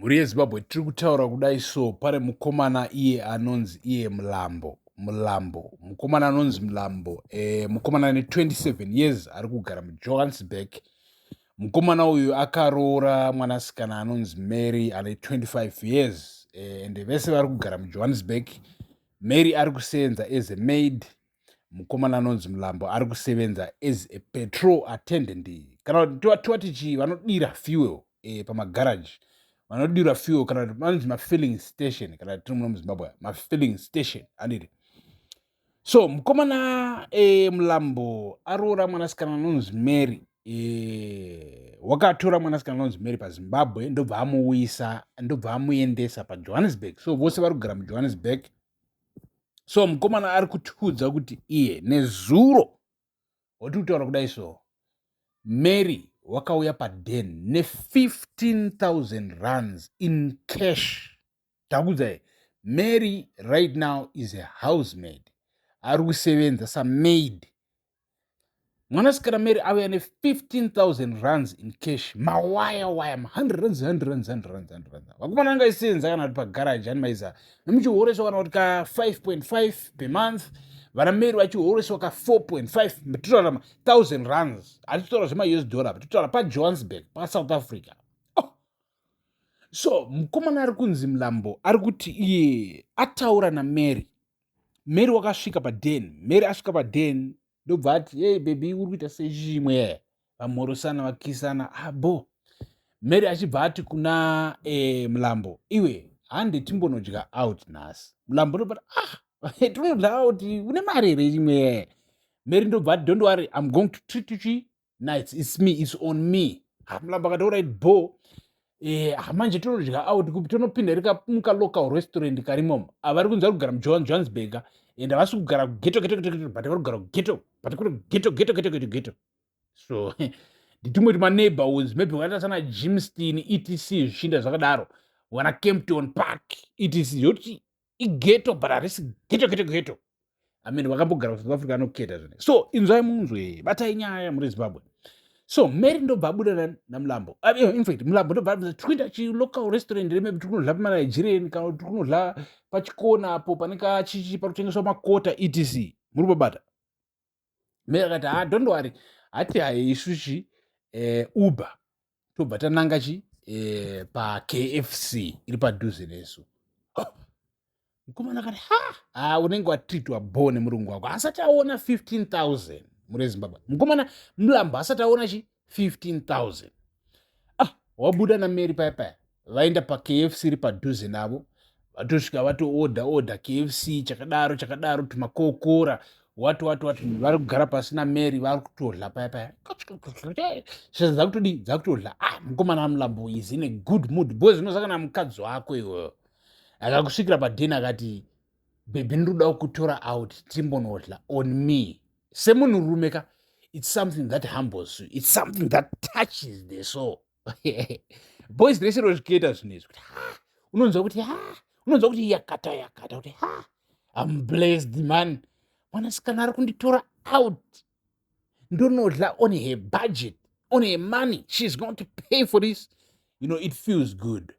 Mhuri yeZimbabwe tiri kutaura kudai so pane mukomana iye anonzi iye Mulambo mukomana anonzi Mulambo mukomana ne27 years ari kugara muJohannesburg. Mukomana uyu akaroora mwanasikana anonzi Mary ane 25 years ende vese vari kugara muJohannesburg. Mary ari kusevenza as a maid, mukomana anonzi Mulambo ari kusevenza as a petrol attendant, kana tiwati chii vanodira fuel pamagaraji, vanodira fuel kana vanonzi mafilling station kana tiri muno muZimbabwe mafilling station aniri. So mukomana Mulambo aroora mwanasikana anonzi Mary, wakatora mwanasikana anonzi Mary paZimbabwe ndobva amuuyisa ndobva amuendesa paJohannesburg. So vose vari kugara muJohannesburg. So mukomana ari kutiudza kuti iye nezuro wati kutaura kudai so Mary wakauya paden ne15,000 rands in cash. Takudzai Mary right now is a housemaid, ari kusevenza samaid. Mwanasikana Mary auya ne15,000 rands in cash, mawaya 100 rands. Vakomana angaisenza kana kuti pagaraji animaiza nemuchihoreswa kana kuti ka 5.5 per month, vana Mary vachihoreswa ka 4.5, titotaura 1,000 rands, hatitotaura zvema-US dollar, titotaura paJohannesburg paSouth Africa. So mukomana ari kunzi Mulambo ari kuti iye ataura naMary. Mary wakasvika paden, Mary asvika paden ndobva ati hey baby uri kuita sechimwe vamhorosana vakisana abo. Mary achibva ati kuna Mulambo, iwe hande timbonodya out nhasi. Mulambo ndobva tinodya out, une mari here chimwe? Mary ndobva ati don't worry, I'm going to treat you nights, it's me, it's on me. Mulambo akati alright bo, manje tonodya out kupi tonopinda mukalocal restaurant karimomo. Avari kunzi vari kugara muJohannesburg and havasi kugara ghetto but vari kugara ghetto. So nditumwe maneighborhoods maybe wakaita sana Jimstein etc zvichinda zvakadaro, wana Kempton Park etc yokuti ighetto but harisi ghetto. I mean vakambogara kuSouth Africa anoketa zvone. So inzwai munzwe, batai nyaya muri Zimbabwe. So Mary ndobva abuda naMulambo. In fact Mulambo ndobva ati tikuenda chilocal restaurant maybe tikunodya pamanigerian kana kuti tikunodya pachikona apo panenge chichi parikutengeswa makota etc. Muri kubata. Mary akati don't worry, hati hai isuchi Uber tobva tananga paKFC iri padhuze nesu. Mukomana akati unenge watreatwa bo nemurungu wako, asati aona 15,000 muri Zimbabwe. Mukomana Mulambo asati aona 15,000. Wabuda naMary paya vaenda paKFC iri padhuze navo, vatosvika vatoorder KFC chakadaro tumakokora wati vari kugara pasi naMary vari kutodya paya dzakutodya. Mukomana Mulambo is in a good mood because zvinosangana mukadzi wako iwewe akakusvikira padeni akati baby ndinoda kutora out timbonodya on me semunhurume ka. It's something that humbles you, it's something that touches the soul. Boys rese rozvikuita zvinezvi kuti unonzwa kuti yakata kuti I'm blessed man, mwanasikana ari kunditora out ndonodya on her budget, on her money, she's going to pay for this, it feels good.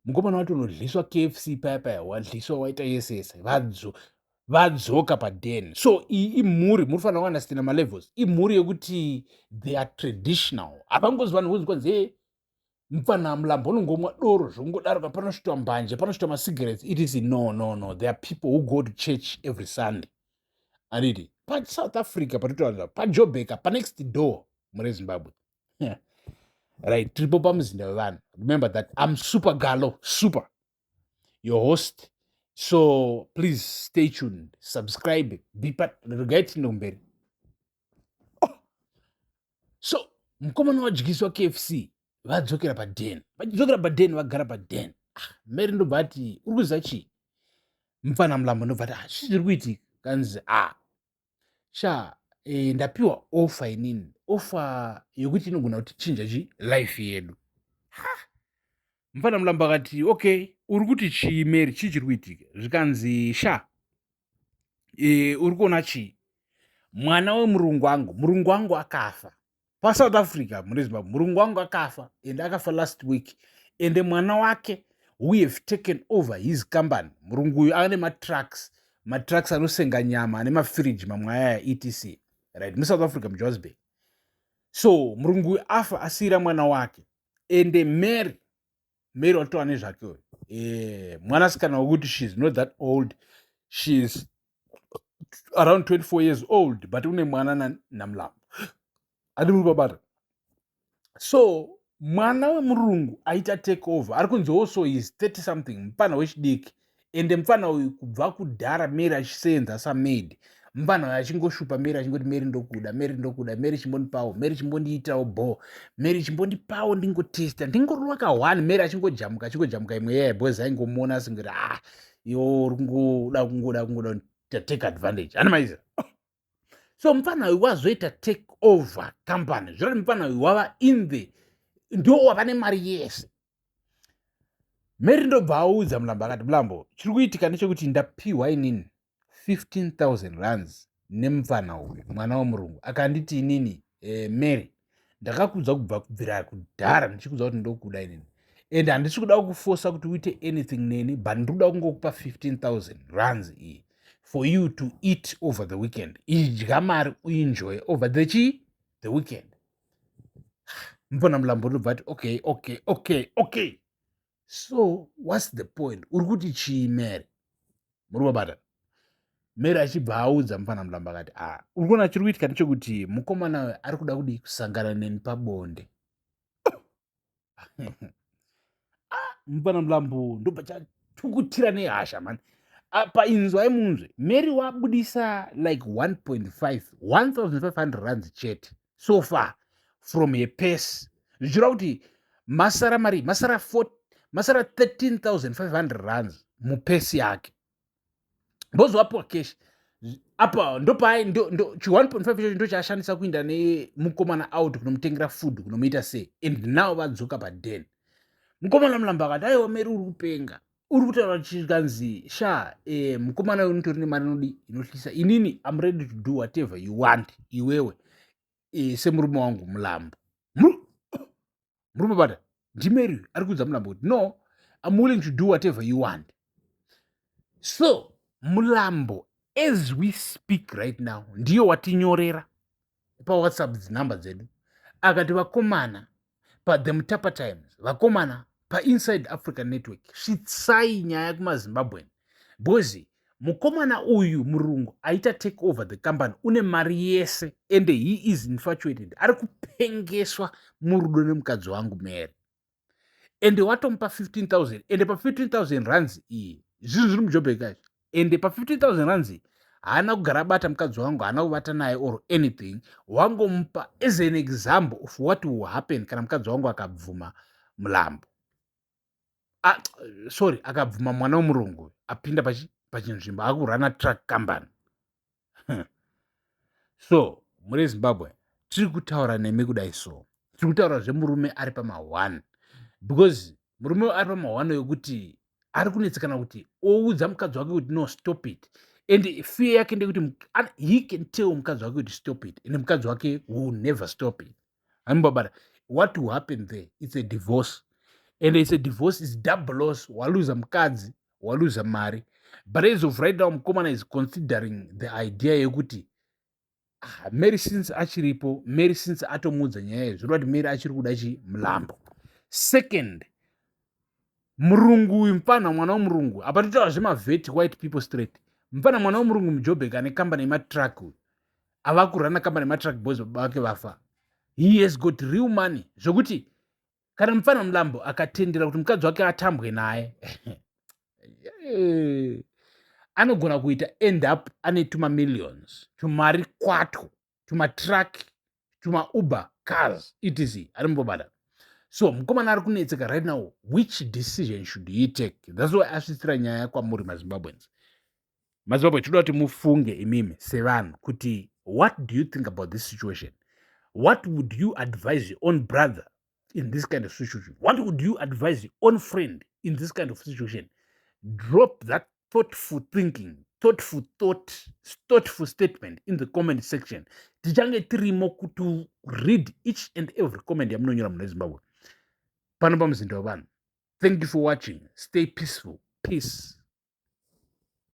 Mukomana watonodliswa KFC paya wadliswa waita yesese vadzoka paden. So imhuri murifanira kuunderstand malevels. Imhuri yekuti they are traditional. Hapangozi vanhu kuzikwanzi mufana Mulambo unongomwa doro zvongodaro panosvitwa mbanje panosvitwa masigarettes. It is no. There are people who go to church every Sunday. Anditi paSouth Africa patitotaura paJoburg panext door muri Zimbabwe. Right, triple pamuzinda wevanhu. Remember that I'm Super Galo, your host. So please stay tuned, subscribe, be part regai mberi. So mukomana wadyiswa KFC vadzokera paden, vagara paden. Mary ndobva ati uri kuziva chii? Mufana Mulambo ndobva ati zviri kuitika kanzi ndapiwa offer inini, offer yokuti inogona kuti chinja life yedu. Mufana Mulambo akati okay, uri kuti chii Mary, chii chiri kuitika? Zvikanzi uri kuona chii? Mwana wemurungu wangu akafa paSouth Africa muri Zimbabwe. Murungu wangu akafa and akafa last week ende mwana wake who have taken over his company. Murungu uyu ane matrucks anosenga nyama ane mafiriji mamwe aya etc, right, muSouth Africa, muJohannesburg. So murungu uyu afa asiyira mwana wake, ende Mary watova nezvake mwanasikana wekuti she's not that old, she's around 24 years old, but une mwana naMlambo adi muri babata. So mwana wemurungu aita take over, ari kunzi also is 30 something, mupana wechidiki, ende mupana uyu kubva kudhara Mary achisenza samaid, mupana uyu achingoshupa Mary achingoti Mary ndokuda, Mary chimbondipawo, Mary chimbondiitawo bo, Mary chimbondipawo ndingotesta, ndingorova ka1. Mary achingojamuka imwe yeye boys aingomuona asingoti iwo uri kungoda take advantage, animaiza. So mupana uyu wazoita take over company, zvorati mupana uyu wava in the ndo wava nemari yese. Mary ndobva audza Mulambo akati, Mulambo, chiri kuitika ndechekuti ndapiwa inini 15,000 rands nemupana uyu mwana wemurungu. Akanditi inini Mary, ndakakudza kubvira kudhara ndichikudza kuti ndokuda inini, and handisi kuda kufosa kuti uite anything neni, but ndiri kuda kungokupa 15,000 rands iyi for you to eat over the weekend. Idya mari uenjoy over the weekend. Mpona Mulambo ndobva ati okay. So what's the point? Uri kuti chii Mary? Muri kubata. Mary achibva audza mupana Mulambo akati, uri kuona chiri kuitika ndechekuti mukomana uyu ari kuda kudi kusangana neni pabonde. Mupana Mulambo ndobva chatukutira nehasha man. Painzwa imunzwe Mary wabudisa like 1,500 rands chete so far from her purse. Zvichira kuti masara 13,500 rands mupesi yake. Bozo wapo cash. Apa ndopai ndo 1.5 ndo chashandisa kuinda nemukomana out kunomutengera food kunomuita sei, and now vadzoka paden. Mukomana Mulambo akati, aiwa Mary uri kupenga, uri kutaura chikanzi mukomana uyu unotori nemari inotyisa, inini I'm ready to do whatever you want iwewe semurume wangu Mulambo. Muri kubata. Ndimary ari kuudza Mulambo kuti no, I'm willing to do whatever you want. So Mulambo as we speak right now ndiyo watinyorera paWhatsApp dzinhamba dzedu akati vakomana paThe Mutapa Times, vakomana paInside Africa Network, svitsai nyaya kumaZimbabwean bozi mukomana uyu murungu aita take over the company, une mari yese, and he is infatuated, ari kupengeswa murudo nemukadzi wangu Mary, ende watomupa 15,000, ende pa 15,000 rands iyi zvinhu zviri muJoburg kacho, ende pa 15,000 rands iyi haana kugara bata mukadzi wangu, haana kuvata naye or anything, wangomupa as an example of what will happen kana mukadzi wangu akabvuma Mulambo, akabvuma mwana wemurungu apinda pachinzvimbo akurana truck company. So muri Zimbabwe tiri kutaura nemi kudai, so tiri kutaura zvemurume ari pama1, because murume ari pama1 yokuti ari kunetsekana kuti oudza mukadzi wake kuti no, stop it, and fear yake ndekuti he can tell mukadzi wake kuti stop it, and mukadzi wake will never stop it. But what will happen there? It's a divorce, and it's a divorce, is double loss. Waluza mukadzi, waluza mari. But as of right now, mukomana is considering the idea yekuti Mary since achiripo, Mary since atomudza nyaya yedu, zviri kuti Mary achiri kuda Mulambo. Second, murungu uyu mupana mwana wemurungu, apa totaura zvemavheti white people straight, mupana mwana wemurungu muJoburg ane kambani yematruck uyu, ava kurana kambani yematruck boys vake vafa. He has got real money, zvokuti kana mupana Mulambo akatendera kuti mukadzi wake atambwe naye anogona kuita end up ane $2 million, tumari kwato, tumatruck, Uber cars etc, ari mubobada. So mukomana ari kunetseka right now, which decision should he take? That's why asvitsira nyaya kwamuri maZimbabweans. maZimbabwe toda kuti mufunge imimi sevanhu kuti what do you think about this situation? What would you advise your own brother in this kind of situation? What would you advise your own friend in this kind of situation? Drop that thoughtful thinking, thoughtful statement in the comment section. Tichange tirimo to read each and every comment yamunonyora muna Zimbabwe. Pano pamuzinda wavanhu. Thank you for watching. Stay peaceful. Peace.